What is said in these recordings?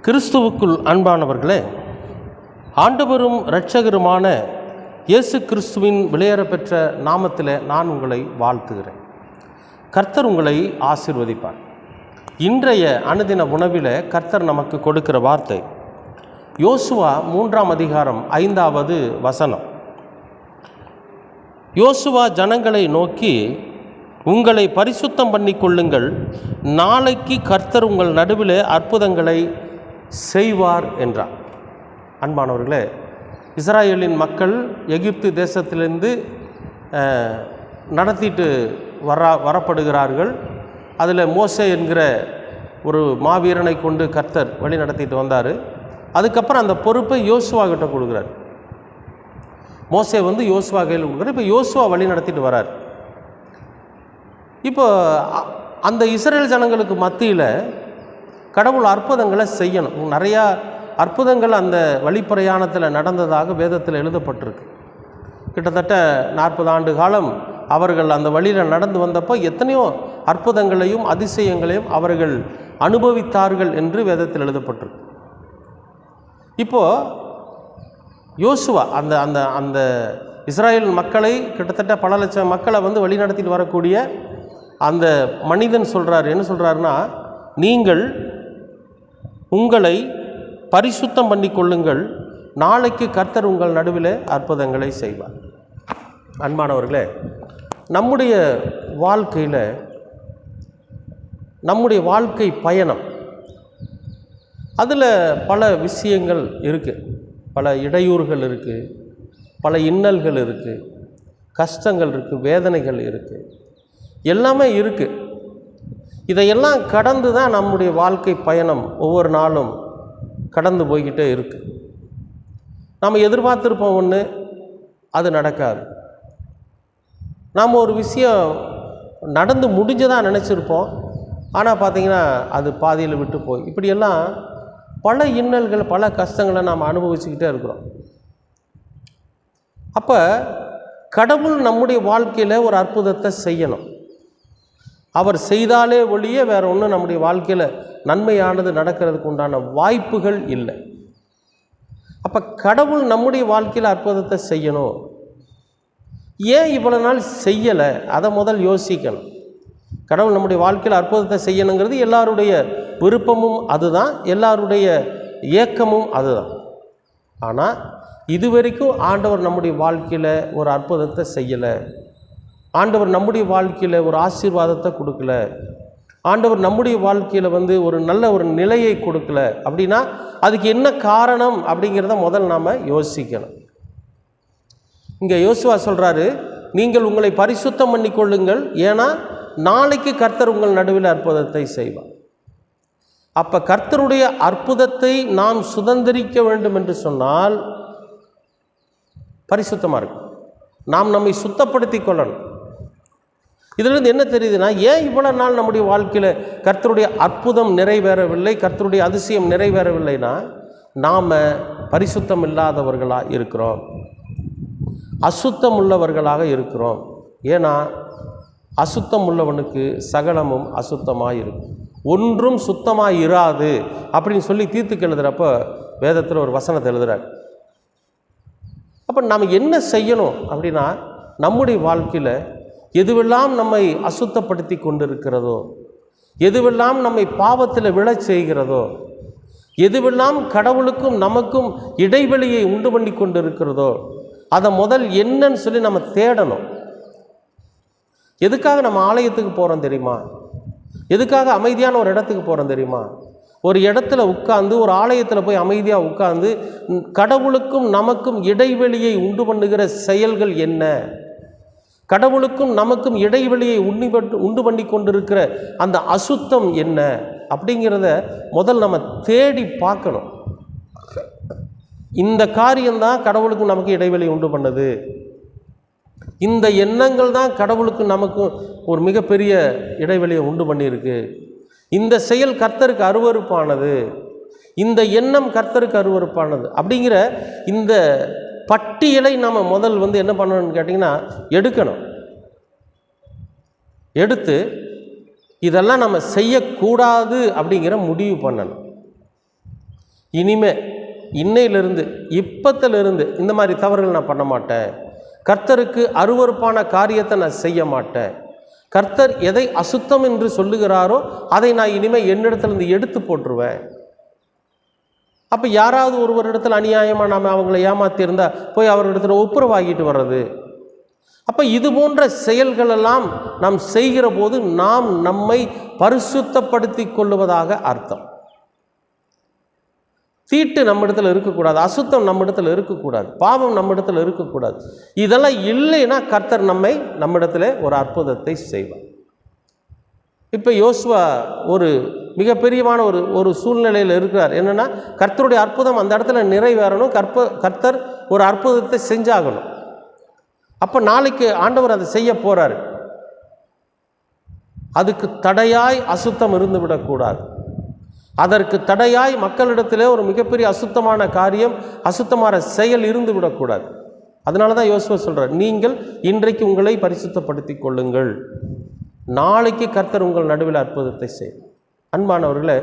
கிறிஸ்துவுக்குள் அன்பானவர்களே, ஆண்டவரும் இரட்சகருமான இயேசு கிறிஸ்துவின் விலையேறப்பெற்ற நாமத்தில் நான் உங்களை வாழ்த்துகிறேன். கர்த்தர் உங்களை ஆசீர்வதிப்பார். இன்றைய அனுதின உணவில் கர்த்தர் நமக்கு கொடுக்கிற வார்த்தை யோசுவா 3ஆம் அதிகாரம் 5வது வசனம். யோசுவா ஜனங்களை நோக்கி, உங்களை பரிசுத்தம் பண்ணி கொள்ளுங்கள், நாளைக்கு கர்த்தர் உங்கள் நடுவில் அற்புதங்களை செய்வார் என்றார். அன்பானவர்களே, இஸ்ராயேலின் மக்கள் எகிப்து தேசத்திலிருந்து நடத்திட்டு வரப்படுகிறார்கள். அதில் மோசே என்கிற ஒரு மாவீரனை கொண்டு கர்த்தர் வழி நடத்திட்டு வந்தார். அதுக்கப்புறம் அந்த பொறுப்பை யோசுவா கிட்ட கொடுக்குறார். மோசே யோசுவா கையில் கொடுக்குறார். இப்போ யோசுவா வழி நடத்திட்டு வரார். இப்போ அந்த இஸ்ரேல் ஜனங்களுக்கு மத்தியில் கடவுள் அற்புதங்களை செய்யணும். நிறையா அற்புதங்கள் அந்த வழிப்பிரயாணத்தில் நடந்ததாக வேதத்தில் எழுதப்பட்டிருக்கு. கிட்டத்தட்ட 40 ஆண்டு காலம் அவர்கள் அந்த வழியில் நடந்து வந்தப்போ எத்தனையோ அற்புதங்களையும் அதிசயங்களையும் அவர்கள் அனுபவித்தார்கள் என்று வேதத்தில் எழுதப்பட்டிருக்கு. இப்போது யோசுவா அந்த அந்த அந்த இஸ்ராயேல் மக்களை, கிட்டத்தட்ட பல லட்சம் மக்களை வழி நடத்திட்டு வரக்கூடிய அந்த மனிதன் சொல்கிறார். என்ன சொல்கிறாருன்னா, நீங்கள் உங்களை பரிசுத்தம் பண்ணி கொள்ளுங்கள், நாளைக்கு கர்த்தர் உங்கள் நடுவில் அற்புதங்களை செய்வார். அன்பானவர்களே, நம்முடைய வாழ்க்கையில், நம்முடைய வாழ்க்கை பயணம், அதில் பல விஷயங்கள் இருக்குது, பல இடையூறுகள் இருக்குது, பல இன்னல்கள் இருக்குது, கஷ்டங்கள் இருக்குது, வேதனைகள் இருக்குது, எல்லாமே இருக்குது. இதையெல்லாம் கடந்து தான் நம்முடைய வாழ்க்கை பயணம் ஒவ்வொரு நாளும் கடந்து போய்கிட்டே இருக்குது. நம்ம எதிர்பார்த்துருப்போம் ஒன்று, அது நடக்காது. நாம் ஒரு விஷயம் நடந்து முடிஞ்சதாக நினச்சிருப்போம், ஆனால் பார்த்திங்கன்னா அது பாதியில் விட்டு போய், இப்படியெல்லாம் பல இன்னல்கள், பல கஷ்டங்களை நாம் அனுபவிச்சுக்கிட்டே இருக்கிறோம். அப்போ கடவுள் நம்முடைய வாழ்க்கையில் ஒரு அற்புதத்தை செய்யணும். அவர் செய்தாலே ஒழிய வேறு ஒன்றும் நம்முடைய வாழ்க்கையில் நன்மையானது நடக்கிறதுக்கு உண்டான வாய்ப்புகள் இல்லை. அப்போ கடவுள் நம்முடைய வாழ்க்கையில் அற்புதத்தை செய்யணும். ஏன் இவ்வளோ நாள் செய்யலை, அதை முதல் யோசிக்கணும். கடவுள் நம்முடைய வாழ்க்கையில் அற்புதத்தை செய்யணுங்கிறது எல்லாருடைய விருப்பமும் அதுதான், எல்லாருடைய ஏக்கமும் அதுதான். ஆனால் இதுவரைக்கும் ஆண்டவர் நம்முடைய வாழ்க்கையில் ஒரு அற்புதத்தை செய்யலை. ஆண்டவர் நம்முடைய வாழ்க்கையில் ஒரு ஆசீர்வாதத்தை கொடுக்கல. ஆண்டவர் நம்முடைய வாழ்க்கையில் ஒரு நல்ல ஒரு நிலையை கொடுக்கல. அப்படின்னா அதுக்கு என்ன காரணம் அப்படிங்கிறத முதல் நாம் யோசிக்கணும். இங்கே யோசுவா சொல்கிறாரு, நீங்கள் உங்களை பரிசுத்தம் பண்ணி கொள்ளுங்கள், ஏன்னா நாளைக்கு கர்த்தர் உங்கள் நடுவில் அற்புதத்தை செய்வார். அப்போ கர்த்தருடைய அற்புதத்தை நாம் சுதந்திரிக்க வேண்டும் என்று சொன்னால் பரிசுத்தமாக இருக்கும். நாம் நம்மை சுத்தப்படுத்தி கொள்ளணும். இதிலிருந்து என்ன தெரியுதுன்னா, ஏன் இவ்வளோ நாள் நம்முடைய வாழ்க்கையில் கர்த்தருடைய அற்புதம் நிறைவேறவில்லை, கர்த்தருடைய அதிசயம் நிறைவேறவில்லைன்னா, நாம் பரிசுத்தம் இல்லாதவர்களாக இருக்கிறோம், அசுத்தம் உள்ளவர்களாக இருக்கிறோம். ஏன்னா அசுத்தம் உள்ளவனுக்கு சகலமும் அசுத்தமாக இருக்கும், ஒன்றும் சுத்தமாக இராது அப்படின்னு சொல்லி தீர்த்துக்கு எழுதுகிறப்போ வேதத்தில் ஒரு வசனத்தை எழுதுகிறார். அப்போ நாம் என்ன செய்யணும் அப்படின்னா, நம்முடைய வாழ்க்கையில் எதுவெல்லாம் நம்மை அசுத்தப்படுத்தி கொண்டிருக்கிறதோ, எதுவெல்லாம் நம்மை பாவத்தில் விழச் செய்கிறதோ, எதுவெல்லாம் கடவுளுக்கும் நமக்கும் இடைவெளியை உண்டு பண்ணி கொண்டிருக்கிறதோ, அதை முதல் என்னன்னு சொல்லி நம்ம தேடணும். எதுக்காக நம்ம ஆலயத்துக்கு போகிறோம் தெரியுமா? எதுக்காக அமைதியான ஒரு இடத்துக்கு போகிறோம் தெரியுமா? ஒரு இடத்துல உட்கார்ந்து, ஒரு ஆலயத்தில் போய் அமைதியாக உட்கார்ந்து கடவுளுக்கும் நமக்கும் இடைவெளியை உண்டு பண்ணுகிற செயல்கள் என்ன, கடவுளுக்கும் நமக்கும் இடைவெளியை உண்டு பண்ணி கொண்டிருக்கிற அந்த அசுத்தம் என்ன அப்படிங்கிறத முதல் நம்ம தேடி பார்க்கணும். இந்த காரியம்தான் கடவுளுக்கும் நமக்கு இடைவெளி உண்டு பண்ணுது, இந்த எண்ணங்கள் தான் கடவுளுக்கு நமக்கு ஒரு மிகப்பெரிய இடைவெளியை உண்டு பண்ணியிருக்கு, இந்த செயல் கர்த்தருக்கு அருவருப்பானது, இந்த எண்ணம் கர்த்தருக்கு அருவருப்பானது அப்படிங்கிற இந்த பட்டியலை நம்ம முதல் என்ன பண்ணணும்னு கேட்டிங்கன்னா எடுக்கணும். எடுத்து இதெல்லாம் நம்ம செய்யக்கூடாது அப்படிங்கிற முடிவு பண்ணணும். இனிமே இன்னையிலிருந்து இப்பத்திலிருந்து இந்த மாதிரி தவறுகள் நான் பண்ண மாட்டேன். கர்த்தருக்கு அருவருப்பான காரியத்தை நான் செய்ய மாட்டேன். கர்த்தர் எதை அசுத்தம் என்று சொல்லுகிறாரோ அதை நான் இனிமேல் என்னிடத்துலேருந்து எடுத்து போட்டுருவேன். அப்போ யாராவது ஒருவரிடத்தில் அநியாயமாக நாம் அவங்களை ஏமாற்றியிருந்தால் போய் அவர்களிடத்தில் ஒப்புரவாகிட்டு வர்றது. அப்போ இது போன்ற செயல்களெல்லாம் நாம் செய்கிற போது நாம் நம்மை பரிசுத்தப்படுத்தி கொள்ளுவதாக அர்த்தம். தீட்டு நம்மிடத்தில் இருக்கக்கூடாது, அசுத்தம் நம்மிடத்தில் இருக்கக்கூடாது, பாவம் நம்மிடத்தில் இருக்கக்கூடாது. இதெல்லாம் இல்லைன்னா கர்த்தர் நம்மிடத்தில் ஒரு அற்புதத்தை செய்வார். இப்போ யோசுவா ஒரு மிகப்பெரியமான ஒரு சூழ்நிலையில் இருக்கிறார். என்னென்னா கர்த்தருடைய அற்புதம் அந்த இடத்துல நிறைவேறணும். கர்த்தர் ஒரு அற்புதத்தை செஞ்சாகணும். அப்போ நாளைக்கு ஆண்டவர் அதை செய்ய போகிறார். அதுக்கு தடையாய் அசுத்தம் இருந்து விடக்கூடாது. அதற்கு தடையாய் மக்களிடத்திலே ஒரு மிகப்பெரிய அசுத்தமான காரியம், அசுத்தமான செயல் இருந்து விடக்கூடாது. அதனால தான் யோசுவா சொல்கிறார், நீங்கள் இன்றைக்கு உங்களை பரிசுத்தப்படுத்தி கொள்ளுங்கள், நாளைக்கு கர்த்தர் உங்கள் நடுவில் அற்புதத்தை செய்யும். அன்பானவர்களே,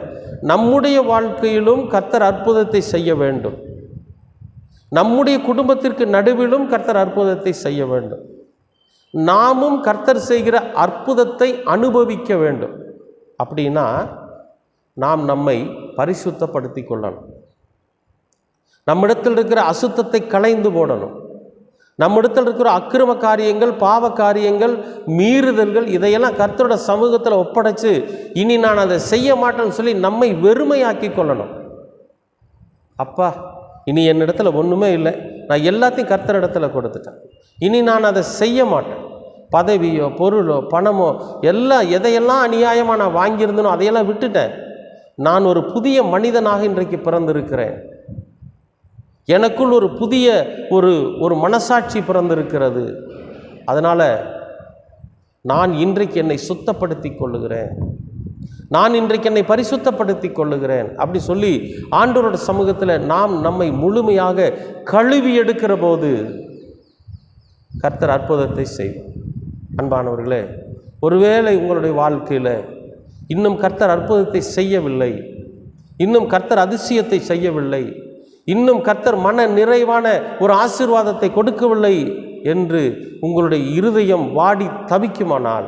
நம்முடைய வாழ்க்கையிலும் கர்த்தர் அற்புதத்தை செய்ய வேண்டும். நம்முடைய குடும்பத்திற்கு நடுவிலும் கர்த்தர் அற்புதத்தை செய்ய வேண்டும். நாமும் கர்த்தர் செய்கிற அற்புதத்தை அனுபவிக்க வேண்டும். அப்படின்னா நாம் நம்மை பரிசுத்தப்படுத்தி கொள்ளணும். நம்மிடத்தில் இருக்கிற அசுத்தத்தை களைந்து போடணும். நம்மிடத்தில் இருக்கிற அக்கிரம காரியங்கள், பாவ காரியங்கள், மீறுதல்கள் இதையெல்லாம் கர்த்தரோட சமூகத்தில் ஒப்படைச்சு இனி நான் அதை செய்ய மாட்டேன்னு சொல்லி நம்மை வெறுமையாக்கி கொள்ளணும். அப்பா, இனி என்னிடத்துல ஒன்றுமே இல்லை, நான் எல்லாத்தையும் கர்த்தரிடத்துல கொடுத்துட்டேன், இனி நான் அதை செய்ய மாட்டேன். பதவியோ பொருளோ பணமோ எல்லாம் எதையெல்லாம் அநியாயமாக நான் வாங்கியிருந்தனோ அதையெல்லாம் விட்டுட்டேன். நான் ஒரு புதிய மனிதனாக இன்றைக்கு பிறந்திருக்கிறேன். எனக்குள் ஒரு புதிய ஒரு மனசாட்சி பிறந்திருக்கிறது. அதனால் நான் இன்றைக்கு என்னை சுத்தப்படுத்தி கொள்ளுகிறேன், நான் இன்றைக்கு என்னை பரிசுத்தப்படுத்தி கொள்ளுகிறேன் அப்படி சொல்லி ஆண்டவரோட சமூகத்தில் நாம் நம்மை முழுமையாக கழுவி எடுக்கிற போது கர்த்தர் அற்புதத்தை செய்வார். அன்பானவர்களே, ஒருவேளை உங்களுடைய வாழ்க்கையில் இன்னும் கர்த்தர் அற்புதத்தை செய்யவில்லை, இன்னும் கர்த்தர் அதிசயத்தை செய்யவில்லை, இன்னும் கர்த்தர் மன நிறைவான ஒரு ஆசீர்வாதத்தை கொடுக்கவில்லை என்று உங்களுடைய இருதயம் வாடி தவிக்குமானால்,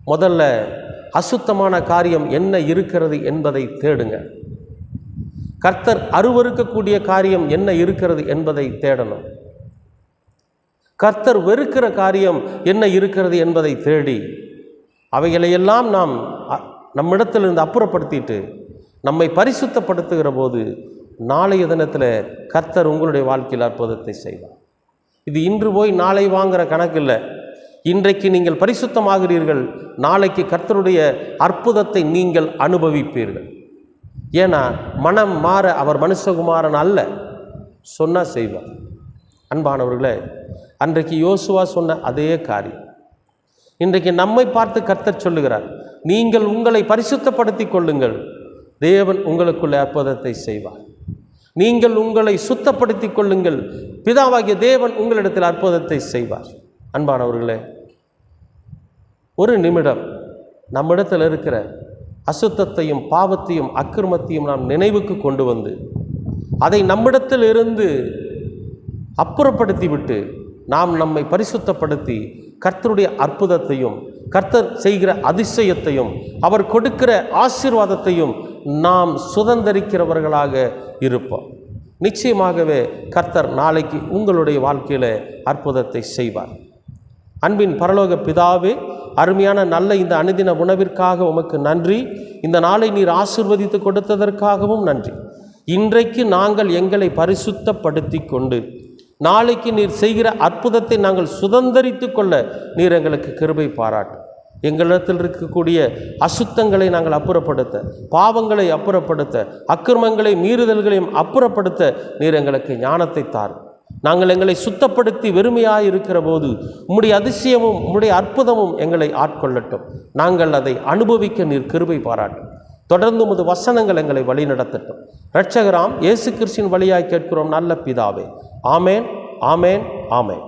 முதல்ல அசுத்தமான காரியம் என்ன இருக்கிறது என்பதை தேடுங்க. கர்த்தர் அருவருக்கக்கூடிய காரியம் என்ன இருக்கிறது என்பதை தேடணும். கர்த்தர் வெறுக்கிற காரியம் என்ன இருக்கிறது என்பதை தேடி அவைகளையெல்லாம் நாம் நம்மிடத்திலிருந்து அப்புறப்படுத்திட்டு நம்மை பரிசுத்தப்படுத்துகிற போது நாளைய தினத்தில் கர்த்தர் உங்களுடைய வாழ்க்கையில் அற்புதத்தை செய்வார். இது இன்று போய் நாளை வாங்குகிற கணக்கு இல்லை. இன்றைக்கு நீங்கள் பரிசுத்தமாகிறீர்கள், நாளைக்கு கர்த்தருடைய அற்புதத்தை நீங்கள் அனுபவிப்பீர்கள். ஏன்னா மனம் மாற அவர் மனுஷகுமாரன் அல்ல, சொன்னால் செய்வார். அன்பானவர்களே, அன்றைக்கு யோசுவா சொன்ன அதே காரியம் இன்றைக்கு நம்மை பார்த்து கர்த்தர் சொல்லுகிறார், நீங்கள் உங்களை பரிசுத்தப்படுத்தி கொள்ளுங்கள், தேவன் உங்களுக்குள்ள அற்புதத்தை செய்வார். நீங்கள் உங்களை சுத்தப்படுத்தி கொள்ளுங்கள், பிதாவாகிய தேவன் உங்களிடத்தில் அற்புதத்தை செய்வார். அன்பானவர்களே, ஒரு நிமிடம் நம்மிடத்தில் இருக்கிற அசுத்தத்தையும் பாவத்தையும் அக்கிரமத்தையும் நாம் நினைவுக்கு கொண்டு வந்து அதை நம்மிடத்தில் இருந்து அப்புறப்படுத்திவிட்டு நாம் நம்மை பரிசுத்தப்படுத்தி கர்த்தருடைய அற்புதத்தையும் கர்த்தர் செய்கிற அதிசயத்தையும் அவர் கொடுக்கிற ஆசீர்வாதத்தையும் நாம் சுதந்தரிக்கிறவர்களாக இருப்போம். நிச்சயமாகவே கர்த்தர் நாளைக்கு உங்களுடைய வாழ்க்கையில் அற்புதத்தை செய்வார். அன்பின் பரலோக பிதாவே, அருமையான நல்ல இந்த அனுதின உணவிற்காக உமக்கு நன்றி. இந்த நாளை நீர் ஆசீர்வதித்து கொடுத்ததற்காகவும் நன்றி. இன்றைக்கு நாங்கள் எங்களை பரிசுத்தப்படுத்தி கொண்டு நாளைக்கு நீர் செய்கிற அற்புதத்தை நாங்கள் சுதந்தரித்து கொள்ள நீர் எங்களுக்கு கிருபை பாராட்டும். எங்களிடத்தில் இருக்கக்கூடிய அசுத்தங்களை நாங்கள் அப்புறப்படுத்த, பாவங்களை அப்புறப்படுத்த, அக்கிரமங்களை மீறுதல்களையும் அப்புறப்படுத்த நீர் எங்களுக்கு ஞானத்தை தாரும். நாங்கள் எங்களை சுத்தப்படுத்தி வெறுமையாக இருக்கிற போது உம்முடைய அதிசயமும் உம்முடைய அற்புதமும் எங்களை ஆட்கொள்ளட்டும். நாங்கள் அதை அனுபவிக்க நீர் கிருபை பாராட்டும். தொடர்ந்து உமது வசனங்கள் எங்களை வழிநடத்தட்டும். இரட்சகராம் இயேசு கிறிஸ்துவின் வழியாய் கேட்கிறோம் நல்ல பிதாவே. ஆமேன், ஆமேன், ஆமேன்.